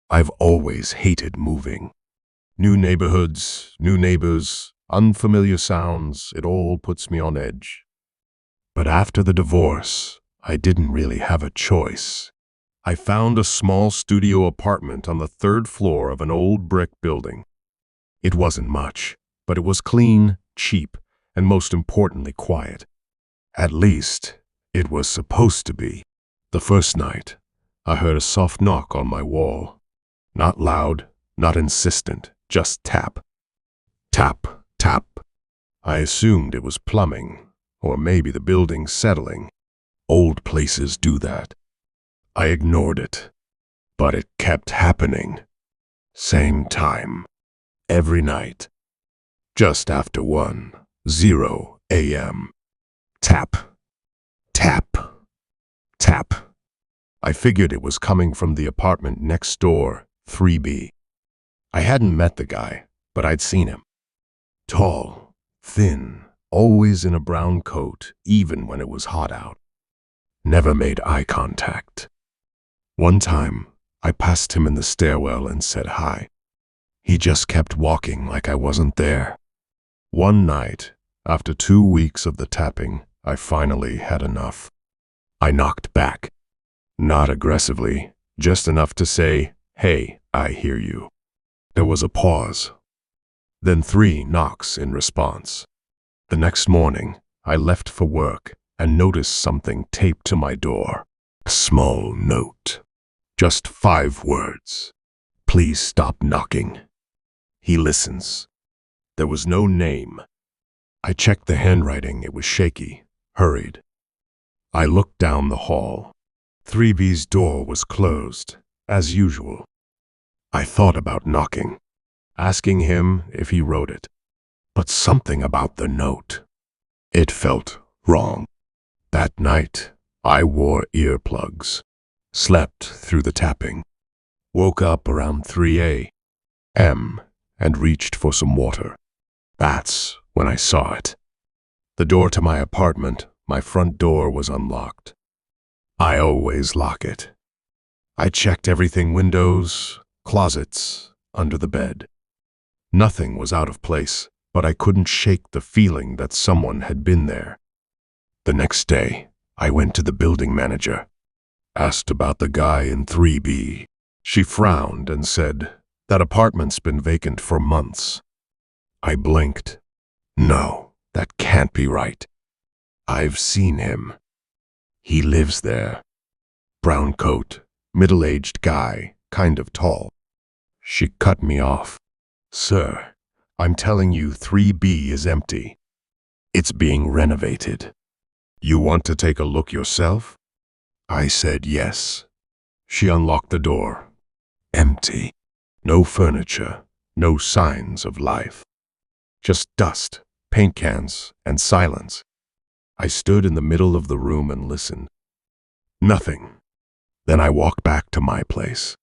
I've always hated moving. New neighborhoods, new neighbors, unfamiliar sounds, it all puts me on edge. But after the divorce, I didn't really have a choice. I found a small studio apartment on the third floor of an old brick building. It wasn't much, but it was clean, cheap, and most importantly, quiet. At least, it was supposed to be. The first night, I heard a soft knock on my wall. Not loud, not insistent, just tap. Tap, tap. I assumed it was plumbing, or maybe the building settling. Old places do that. I ignored it, but it kept happening. Same time, every night, just after 1:00 a.m. Tap, tap, tap. I figured it was coming from the apartment next door, 3B. I hadn't met the guy, but I'd seen him. Tall, thin, always in a brown coat, even when it was hot out. Never made eye contact. One time, I passed him in the stairwell and said hi. He just kept walking like I wasn't there. One night, after 2 weeks of the tapping, I finally had enough. I knocked back. Not aggressively, just enough to say, "Hey, I hear you." There was a pause. Then 3 knocks in response. The next morning, I left for work and noticed something taped to my door. A small note. Just 5 words. "Please stop knocking." He listens. There was no name. I checked the handwriting. It was shaky, hurried. I looked down the hall. 3B's door was closed, as usual. I thought about knocking, asking him if he wrote it. But something about the note. It felt wrong. That night, I wore earplugs, slept through the tapping, woke up around 3 a.m. and reached for some water. That's when I saw it. The door to my apartment, my front door, was unlocked. I always lock it. I checked everything: windows, closets, under the bed. Nothing was out of place, but I couldn't shake the feeling that someone had been there. The next day, I went to the building manager, asked about the guy in 3B. She frowned and said, "That apartment's been vacant for months." I blinked. No, that can't be right. I've seen him. He lives there. Brown coat, middle-aged guy, kind of tall. She cut me off. "Sir, I'm telling you 3B is empty. It's being renovated. You want to take a look yourself?" I said yes. She unlocked the door. Empty. No furniture, no signs of life. Just dust, paint cans, and silence. I stood in the middle of the room and listened. Nothing. Then I walked back to my place.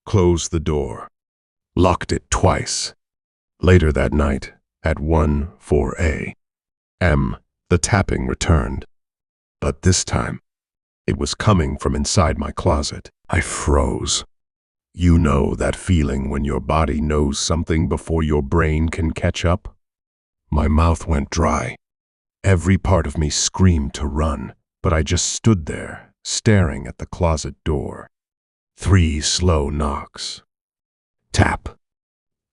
Closed the door. Locked it twice. Later that night, at 1:04 a.m., the tapping returned. But this time, it was coming from inside my closet. I froze. You know that feeling when your body knows something before your brain can catch up? My mouth went dry. Every part of me screamed to run, but I just stood there, staring at the closet door. 3 slow knocks. Tap,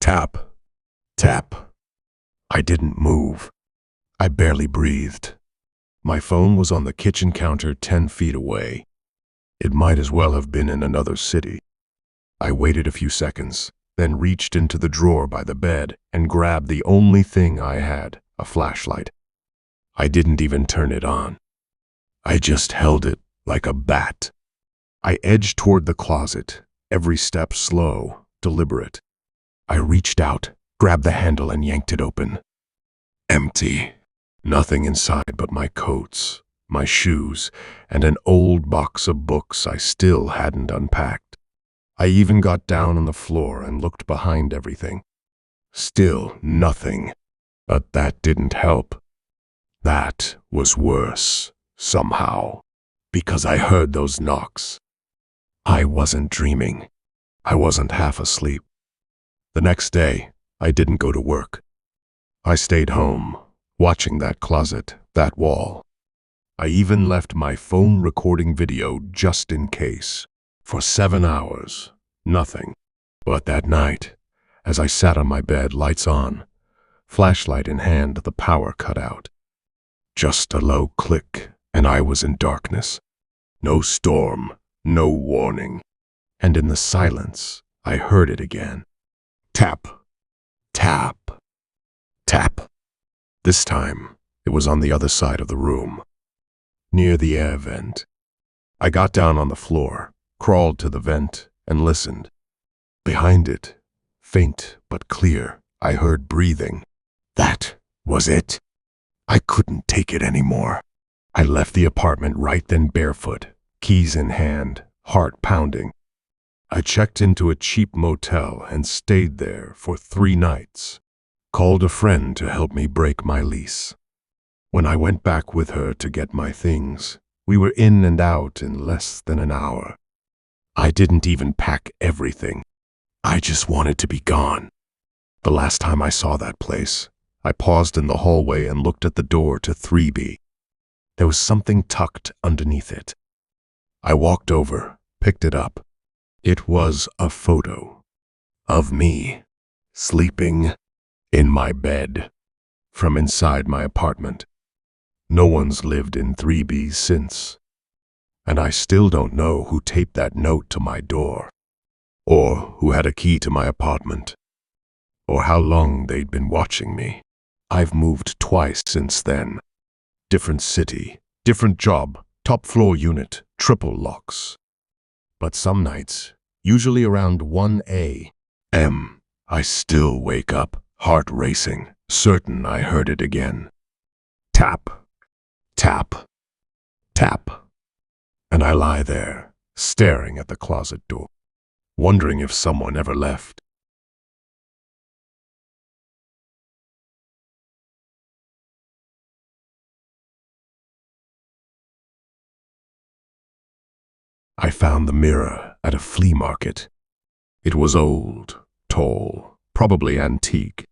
tap, tap. I didn't move. I barely breathed. My phone was on the kitchen counter 10 feet away. It might as well have been in another city. I waited a few seconds, then reached into the drawer by the bed and grabbed the only thing I had, a flashlight. I didn't even turn it on. I just held it like a bat. I edged toward the closet, every step slow, deliberate. I reached out, grabbed the handle, and yanked it open. Empty. Nothing inside but my coats, my shoes, and an old box of books I still hadn't unpacked. I even got down on the floor and looked behind everything. Still nothing. But that didn't help. That was worse, somehow, because I heard those knocks. I wasn't dreaming. I wasn't half asleep. The next day, I didn't go to work. I stayed home, watching that closet, that wall. I even left my phone recording video just in case. For 7 hours, nothing. But that night, as I sat on my bed, lights on, flashlight in hand, the power cut out. Just a low click, and I was in darkness. No storm, no warning. And in the silence, I heard it again. Tap, tap, tap. This time, it was on the other side of the room, near the air vent. I got down on the floor, crawled to the vent, and listened. Behind it, faint but clear, I heard breathing. That was it. I couldn't take it anymore. I left the apartment right then, barefoot, keys in hand, heart pounding. I checked into a cheap motel and stayed there for 3 nights. Called a friend to help me break my lease. When I went back with her to get my things, we were in and out in less than an hour. I didn't even pack everything. I just wanted to be gone. The last time I saw that place, I paused in the hallway and looked at the door to 3B. There was something tucked underneath it. I walked over, picked it up. It was a photo of me, sleeping in my bed, from inside my apartment. No one's lived in 3B since, and I still don't know who taped that note to my door, or who had a key to my apartment, or how long they'd been watching me. I've moved twice since then. Different city, different job, top floor unit, triple locks. But some nights, usually around 1 a.m., I still wake up, heart racing, certain I heard it again. Tap, tap, tap. And I lie there, staring at the closet door, wondering if someone ever left. I found the mirror at a flea market. It was old, tall, probably antique.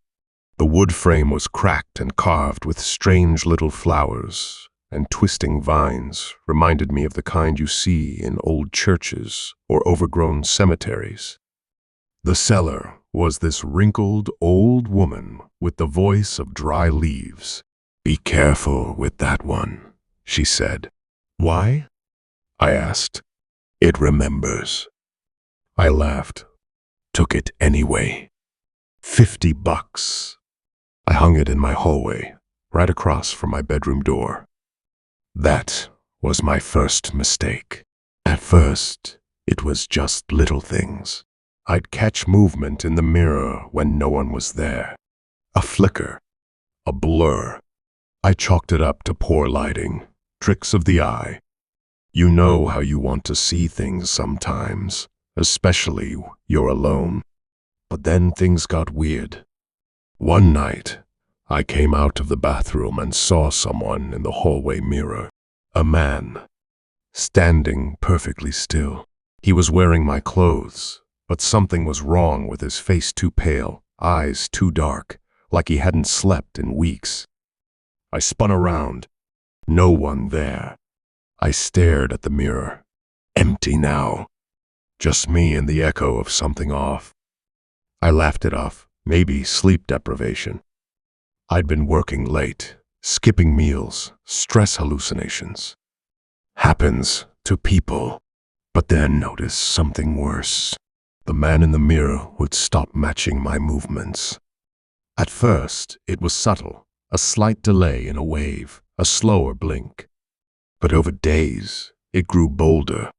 The wood frame was cracked and carved with strange little flowers, and twisting vines reminded me of the kind you see in old churches or overgrown cemeteries. The seller was this wrinkled old woman with the voice of dry leaves. "Be careful with that one," she said. "Why?" I asked. "It remembers." I laughed. Took it anyway. $50. I hung it in my hallway, right across from my bedroom door. That was my first mistake. At first, it was just little things. I'd catch movement in the mirror when no one was there. A flicker, a blur. I chalked it up to poor lighting, tricks of the eye. You know how you want to see things sometimes, especially you're alone. But then things got weird. One night, I came out of the bathroom and saw someone in the hallway mirror. A man, standing perfectly still. He was wearing my clothes, but something was wrong with his face, too pale, eyes too dark, like he hadn't slept in weeks. I spun around. No one there. I stared at the mirror. Empty now. Just me and the echo of something off. I laughed it off. Maybe sleep deprivation. I'd been working late, skipping meals, stress hallucinations. Happens to people. But then noticed something worse. The man in the mirror would stop matching my movements. At first, it was subtle, a slight delay in a wave, a slower blink. But over days, it grew bolder.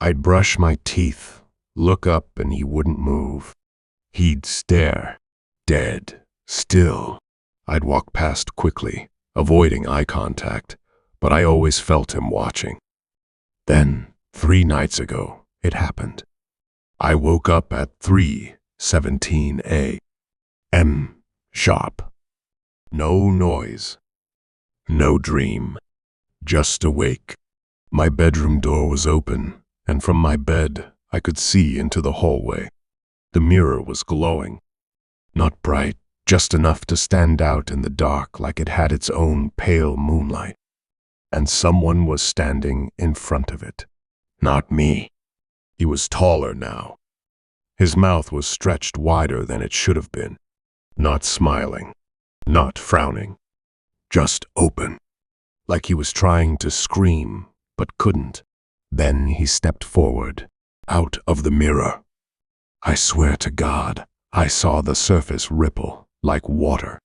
I'd brush my teeth, look up, and he wouldn't move. He'd stare, dead, still. I'd walk past quickly, avoiding eye contact, but I always felt him watching. Then, 3 nights ago, it happened. I woke up at 3:17 a.m. sharp. No noise. No dream. Just awake. My bedroom door was open, and from my bed, I could see into the hallway. The mirror was glowing. Not bright, just enough to stand out in the dark like it had its own pale moonlight. And someone was standing in front of it. Not me. He was taller now. His mouth was stretched wider than it should have been. Not smiling. Not frowning. Just open. Like he was trying to scream, but couldn't. Then he stepped forward, out of the mirror. I swear to God, I saw the surface ripple like water,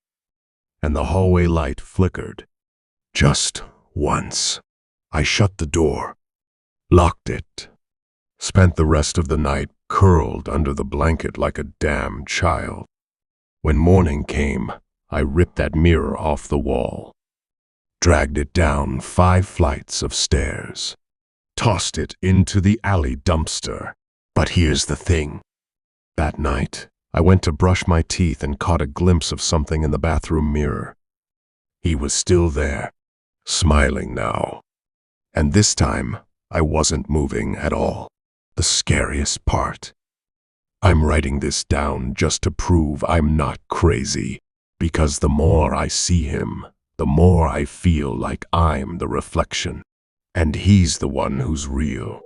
and the hallway light flickered. Just once. I shut the door, locked it, spent the rest of the night curled under the blanket like a damned child. When morning came, I ripped that mirror off the wall, dragged it down 5 flights of stairs, tossed it into the alley dumpster. But here's the thing. That night, I went to brush my teeth and caught a glimpse of something in the bathroom mirror. He was still there, smiling now. And this time, I wasn't moving at all. The scariest part. I'm writing this down just to prove I'm not crazy, because the more I see him, the more I feel like I'm the reflection, and he's the one who's real.